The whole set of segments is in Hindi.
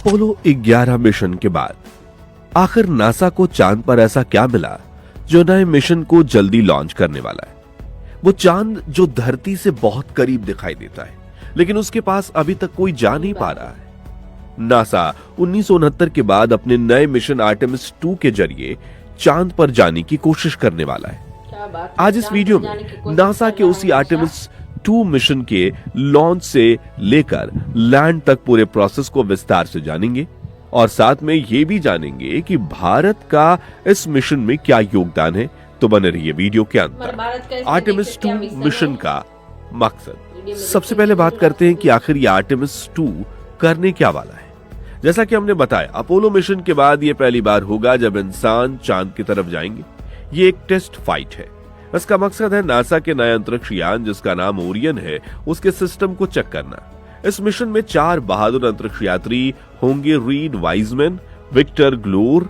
अपोलो 11 मिशन के बाद आखिर नासा को चांद पर ऐसा क्या मिला जो नए मिशन को जल्दी लॉन्च करने वाला है। वो चांद जो धरती से बहुत करीब दिखाई देता है, लेकिन उसके पास अभी तक कोई जा नहीं पा रहा है। नासा 1969 के बाद अपने नए मिशन आर्टेमिस 2 के जरिए चांद पर जाने की कोशिश करने वाला है। आज इस वीडियो में नासा के उसी आर्टेमिस 2 मिशन के लॉन्च से लेकर लैंड तक पूरे प्रोसेस को विस्तार से जानेंगे और साथ में ये भी जानेंगे कि भारत का इस मिशन में क्या योगदान है। तो बने रहिए वीडियो के अंत तक। आर्टेमिस 2 मिशन का मकसद। सबसे पहले बात करते हैं कि आखिर ये आर्टेमिस 2 करने क्या वाला है। जैसा कि हमने बताया, अपोलो मिशन के बाद ये पहली बार होगा जब इंसान चांद की तरफ जाएंगे। ये एक टेस्ट फाइट है। इसका मकसद है नासा के नए अंतरिक्ष यान जिसका नाम ओरियन है, उसके सिस्टम को चेक करना। इस मिशन में 4 बहादुर अंतरिक्ष यात्री होंगे, Reid Wiseman, Victor Glover,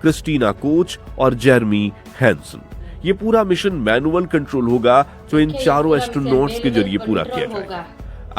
Christina Koch और जेरमी हैंसन। ये पूरा मिशन मैनुअल कंट्रोल होगा जो इन चारों एस्ट्रोनॉट्स के जरिए पूरा किया जाएगा।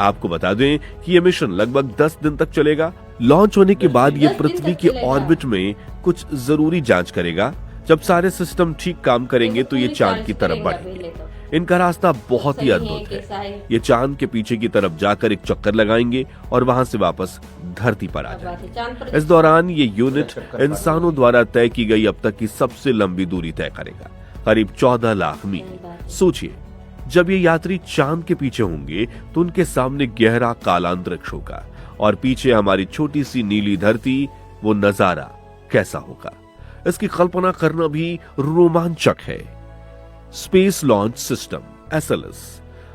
आपको बता दें कि यह मिशन लगभग 10 दिन तक चलेगा। लॉन्च होने के बाद ये पृथ्वी के ऑर्बिट में कुछ जरूरी जांच करेगा। जब सारे सिस्टम ठीक काम करेंगे तो ये चांद की तरफ बढ़ेंगे। इनका रास्ता बहुत ही अद्भुत है। ये चांद के पीछे की तरफ जाकर एक चक्कर लगाएंगे और वहां से वापस धरती पर आ जाएंगे। इस दौरान ये यूनिट इंसानों द्वारा तय की गई अब तक की सबसे लंबी दूरी तय करेगा, करीब 14 लाख मील। सोचिए, जब ये यात्री चांद के पीछे होंगे तो उनके सामने गहरा काला अंतरिक्ष होगा और पीछे हमारी छोटी सी नीली धरती। वो नजारा कैसा होगा, इसकी कल्पना करना भी रोमांचक है। Space launch system SLS।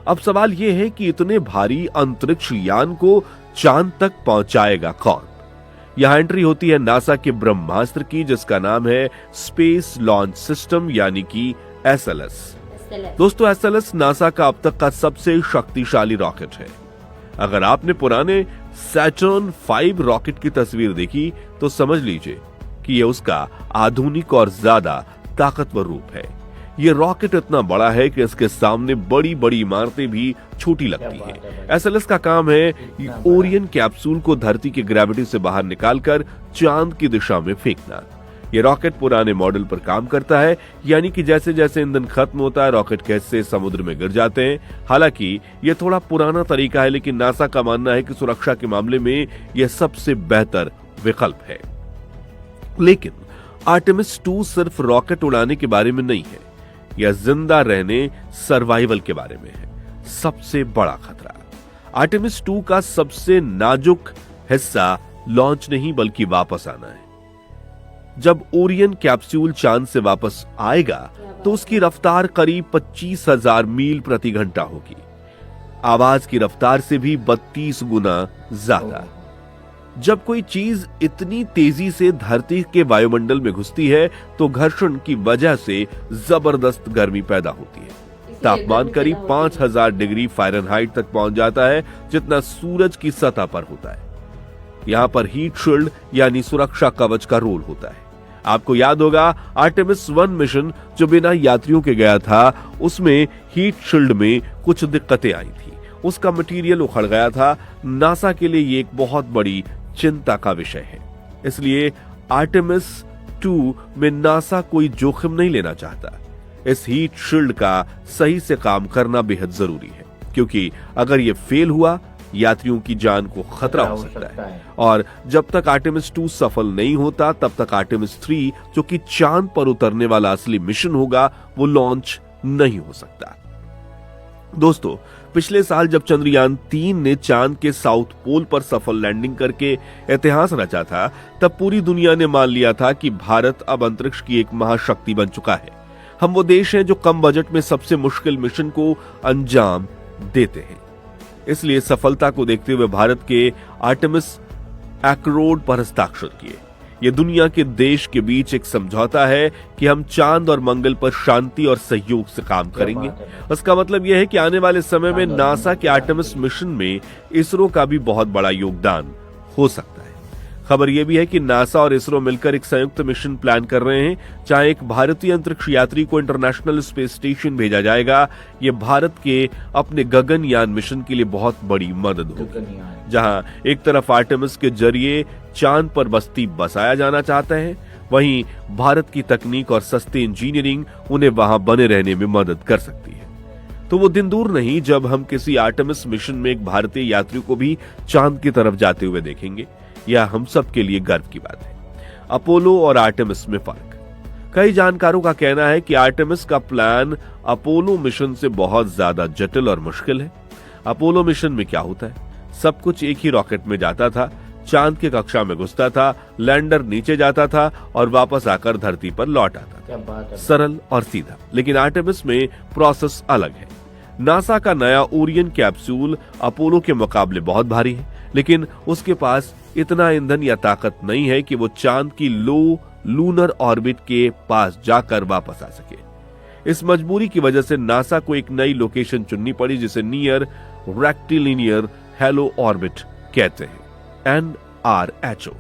अब सवाल यह है कि इतने भारी अंतरिक्ष यान को चांद तक पहुंचाएगा कौन। यहां एंट्री होती है नासा के ब्रह्मास्त्र की, जिसका नाम है स्पेस लॉन्च सिस्टम यानी कि SLS। दोस्तों, SLS नासा का अब तक का सबसे शक्तिशाली रॉकेट है। अगर आपने पुराने सैटर्न 5 रॉकेट की तस्वीर देखी तो समझ लीजिए कि यह उसका आधुनिक और ज्यादा ताकतवर रूप है। यह रॉकेट इतना बड़ा है कि इसके सामने बड़ी बड़ी इमारतें भी छोटी लगती हैं। SLS का काम है ओरियन कैप्सूल को धरती की ग्रेविटी से बाहर निकालकर चांद की दिशा में फेंकना। यह रॉकेट पुराने मॉडल पर काम करता है, यानी कि जैसे जैसे ईंधन खत्म होता है रॉकेट के हिस्से समुद्र में गिर जाते हैं। हालांकि यह थोड़ा पुराना तरीका है, लेकिन नासा का मानना है कि सुरक्षा के मामले में यह सबसे बेहतर विकल्प है। लेकिन आर्टेमिस 2 सिर्फ रॉकेट उड़ाने के बारे में नहीं है, यह जिंदा रहने, सर्वाइवल के बारे में है। सबसे बड़ा खतरा आर्टेमिस 2 का सबसे नाजुक हिस्सा लॉन्च नहीं बल्कि वापस आना है। जब ओरियन कैप्सूल चांद से वापस आएगा तो उसकी रफ्तार करीब 25,000 मील प्रति घंटा होगी। आवाज की रफ्तार से भी 32 गुना ज्यादा। जब कोई चीज इतनी तेजी से धरती के वायुमंडल में घुसती है तो घर्षण की वजह से जबरदस्त गर्मी पैदा होती है। तापमान करीब 5000 डिग्री फ़ारेनहाइट तक पहुंच जाता है, जितना सूरज की सतह पर होता है। यहां पर हीट शील्ड यानी सुरक्षा कवच का रोल होता है। आपको याद होगा आर्टेमिस 1 मिशन जो बिना यात्रियों के गया था, उसमें हीट शील्ड में कुछ दिक्कतें आई थी, उसका मटेरियल उखड़ गया था। नासा के लिए ये एक बहुत बड़ी चिंता का विषय है। इसलिए आर्टेमिस 2 में नासा कोई जोखिम नहीं लेना चाहता। इस हीट शील्ड का सही से काम करना बेहद जरूरी है, क्योंकि अगर ये फेल हुआ यात्रियों की जान को खतरा हो सकता है। और जब तक आर्टेमिस 2 सफल नहीं होता तब तक आर्टेमिस 3 जो कि चांद पर उतरने वाला असली मिशन होगा वो लॉन्च नहीं हो सकता। दोस्तों, पिछले साल जब चंद्रयान 3 ने चांद के साउथ पोल पर सफल लैंडिंग करके इतिहास रचा था, तब पूरी दुनिया ने मान लिया था कि भारत अब अंतरिक्ष की एक महाशक्ति बन चुका है। हम वो देश हैं जो कम बजट में सबसे मुश्किल मिशन को अंजाम देते हैं। इसलिए सफलता को देखते हुए भारत के आर्टेमिस एक्रोड पर हस्ताक्षर किए। यह दुनिया के देश के बीच एक समझौता है कि हम चांद और मंगल पर शांति और सहयोग से काम करेंगे। इसका मतलब यह है कि आने वाले समय में नासा के आर्टेमिस मिशन में इसरो का भी बहुत बड़ा योगदान हो सकता है। खबर यह भी है कि नासा और इसरो मिलकर एक संयुक्त मिशन प्लान कर रहे हैं, जहां एक भारतीय अंतरिक्ष यात्री को इंटरनेशनल स्पेस स्टेशन भेजा जाएगा। यह भारत के अपने गगनयान मिशन के लिए बहुत बड़ी मदद होगी, जहां एक तरफ आर्टेमिस के जरिए चांद पर बस्ती बसाया जाना चाहता है, वहीं भारत की तकनीक और सस्ती इंजीनियरिंग उन्हें वहां बने रहने में मदद कर सकती है। तो वो दिन दूर नहीं जब हम किसी आर्टेमिस मिशन में एक भारतीय यात्री को भी चांद की तरफ जाते हुए देखेंगे। यह हम सब के लिए गर्व की बात है। अपोलो और आर्टेमिस में फर्क। कई जानकारों का कहना है कि आर्टेमिस का प्लान अपोलो मिशन से बहुत ज्यादा जटिल और मुश्किल है। अपोलो मिशन में क्या होता है, सब कुछ एक ही रॉकेट में जाता था, चांद की कक्षा में घुसता था, लैंडर नीचे जाता था और वापस आकर धरती पर लौट आता था। सरल और सीधा। लेकिन आर्टेमिस में प्रोसेस अलग है। नासा का नया ओरियन कैप्सूल अपोलो के मुकाबले बहुत भारी है, लेकिन उसके पास इतना ईंधन या ताकत नहीं है कि वो चांद की लो लूनर ऑर्बिट के पास जाकर वापस आ सके। इस मजबूरी की वजह से नासा को एक नई लोकेशन चुननी पड़ी, जिसे नियर रेक्टिलिनियर हेलो ऑर्बिट कहते हैं, NRHO।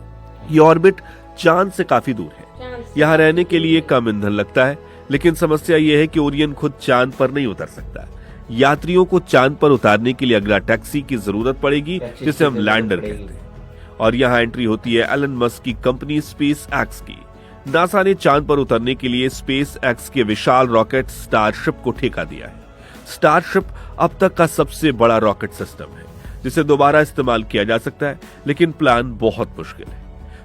ये ऑर्बिट चांद से काफी दूर है। यहाँ रहने के लिए कम ईंधन लगता है, लेकिन समस्या यह है कि ओरियन खुद चांद पर नहीं उतर सकता। यात्रियों को चांद पर उतारने के लिए अगला टैक्सी की जरूरत पड़ेगी, जिसे हम लैंडर कहते हैं। और यहाँ एंट्री होती है एलन मस्क की कंपनी स्पेस एक्स की। नासा ने चांद पर उतरने के लिए स्पेस एक्स के विशाल रॉकेट स्टारशिप को ठेका दिया है। स्टारशिप अब तक का सबसे बड़ा रॉकेट सिस्टम है, जिसे दोबारा इस्तेमाल किया जा सकता है, लेकिन प्लान बहुत मुश्किल है।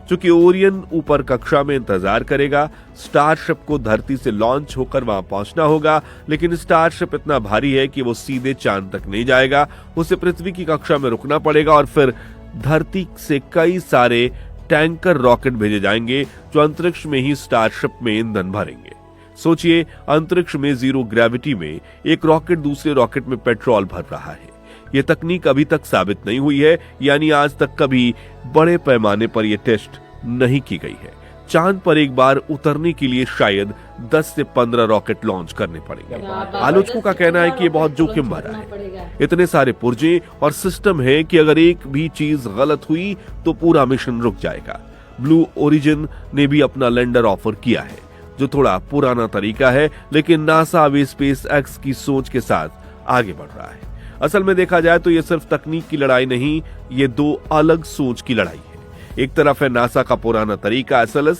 चूंकि ओरियन ऊपर कक्षा में इंतजार करेगा, स्टारशिप को धरती से लॉन्च होकर वहां पहुंचना होगा, लेकिन स्टारशिप इतना भारी है कि वो सीधे चांद तक नहीं जाएगा। उसे पृथ्वी की कक्षा में रुकना पड़ेगा और फिर धरती से कई सारे टैंकर रॉकेट भेजे जाएंगे, जो अंतरिक्ष में ही स्टारशिप में ईंधन भरेंगे। सोचिए, अंतरिक्ष में जीरो ग्रेविटी में एक रॉकेट दूसरे रॉकेट में पेट्रोल भर रहा है। यह तकनीक अभी तक साबित नहीं हुई है, यानी आज तक कभी बड़े पैमाने पर यह टेस्ट नहीं की गई है। चांद पर एक बार उतरने के लिए शायद 10 से 15 रॉकेट लॉन्च करने पड़ेंगे। आलोचकों का कहना है कि यह बहुत जोखिम भरा है। इतने सारे पुर्जे और सिस्टम है कि अगर एक भी चीज गलत हुई तो पूरा मिशन रुक जाएगा। ब्लू ओरिजिन ने भी अपना लैंडर ऑफर किया है, जो थोड़ा पुराना तरीका है, लेकिन नासा अभी स्पेस एक्स की सोच के साथ आगे बढ़ रहा है। असल में देखा जाए तो यह सिर्फ तकनीक की लड़ाई नहीं, ये दो अलग सोच की लड़ाई है। एक तरफ है नासा का पुराना तरीका SLS,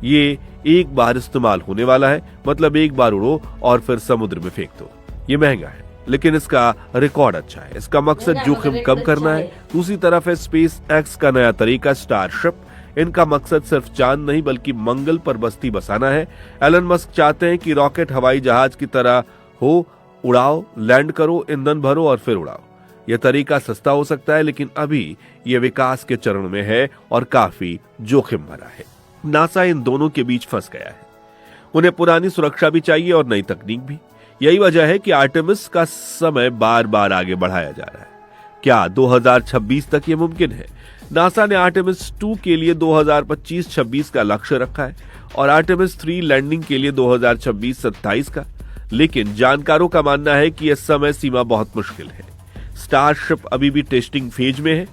ये एक बार इस्तेमाल होने वाला है, मतलब एक बार उड़ो और फिर समुद्र में फेंक दो। ये महंगा है, लेकिन इसका रिकॉर्ड अच्छा है। इसका मकसद जोखिम कम करना है। दूसरी तरफ है स्पेस एक्स का नया तरीका स्टारशिप। इनका मकसद सिर्फ चांद नहीं बल्कि मंगल पर बस्ती बसाना है। एलन मस्क चाहते हैं कि रॉकेट हवाई जहाज की तरह हो, उड़ाओ, लैंड करो, ईंधन भरो और फिर उड़ाओ। यह तरीका सस्ता हो सकता है, लेकिन अभी यह विकास के चरण में है और काफी जोखिम भरा है। नासा इन दोनों के बीच फंस गया है। उन्हें पुरानी सुरक्षा भी चाहिए और नई तकनीक भी। यही वजह है कि आर्टेमिस का समय बार बार आगे बढ़ाया जा रहा है। क्या 2026 तक यह मुमकिन है? नासा ने आर्टेमिस 2 के लिए 2025-26 का लक्ष्य रखा है और आर्टेमिस 3 लैंडिंग के लिए 2026-27 का। लेकिन जानकारों का मानना है कि यह समय सीमा बहुत मुश्किल है। स्टारशिप अभी भी टेस्टिंग फेज में है।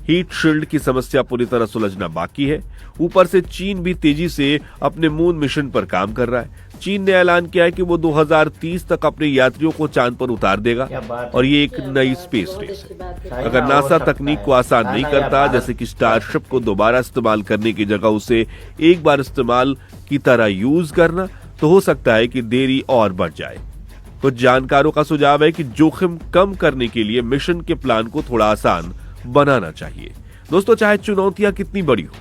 हीट शील्ड की समस्या पूरी तरह सुलझना बाकी है। ऊपर से चीन भी तेजी से अपने मून मिशन पर काम कर रहा है। चीन ने ऐलान किया है कि वो 2030 तक अपने यात्रियों को चांद पर उतार देगा और ये एक नई स्पेस रेस है। अगर नासा तकनीक को आसान नहीं करता, जैसे कि स्टारशिप को दोबारा इस्तेमाल करने की जगह उसे एक बार इस्तेमाल की तरह यूज करना, तो हो सकता है कि देरी और बढ़ जाए। कुछ जानकारों का सुझाव है कि जोखिम कम करने के लिए मिशन के प्लान को थोड़ा आसान बनाना चाहिए। दोस्तों, चाहे चुनौतियां कितनी बड़ी हो,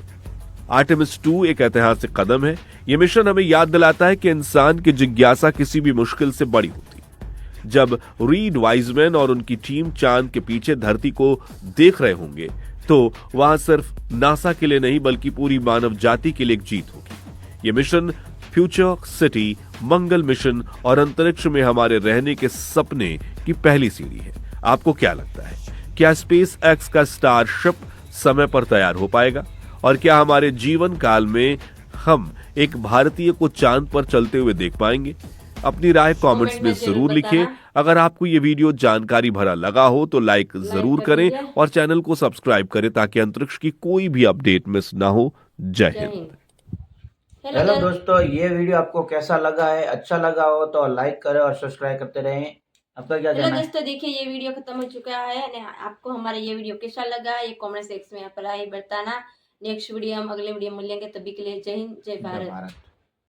आर्टेमिस 2 एक ऐतिहासिक कदम है। यह मिशन हमें याद दिलाता है कि इंसान की जिज्ञासा किसी भी मुश्किल से बड़ी होती है। जब रीड वाइजमैन और उनकी टीम चांद के पीछे धरती को देख रहे होंगे, तो वहां सिर्फ नासा के लिए नहीं बल्कि पूरी मानव जाति के लिए एक जीत होगी। यह मिशन फ्यूचर सिटी, मंगल मिशन और अंतरिक्ष में हमारे रहने के सपने की पहली सीढ़ी है। आपको क्या लगता है? क्या स्पेस एक्स का स्टारशिप समय पर तैयार हो पाएगा? और क्या हमारे जीवन काल में हम एक भारतीय को चांद पर चलते हुए देख पाएंगे? अपनी राय कमेंट्स में जरूर लिखें। अगर आपको ये वीडियो जानकारी भरा लगा हो तो लाइक जरूर करें और चैनल को सब्सक्राइब करें ताकि अंतरिक्ष की कोई भी अपडेट मिस ना हो। जय हिंद। हेलो दोस्तों, ये वीडियो आपको कैसा लगा है? अच्छा लगा हो तो लाइक करें और सब्सक्राइब करते रहें। आपका क्या कहना है? दोस्तों देखिए, ये वीडियो खत्म हो चुका है। आपको हमारा ये वीडियो कैसा लगा ये कमेंट सेक्शन में आप बताना। नेक्स्ट वीडियो हम अगले वीडियो में मिलेंगे, तभी के लिए जय हिंद, जय भारत।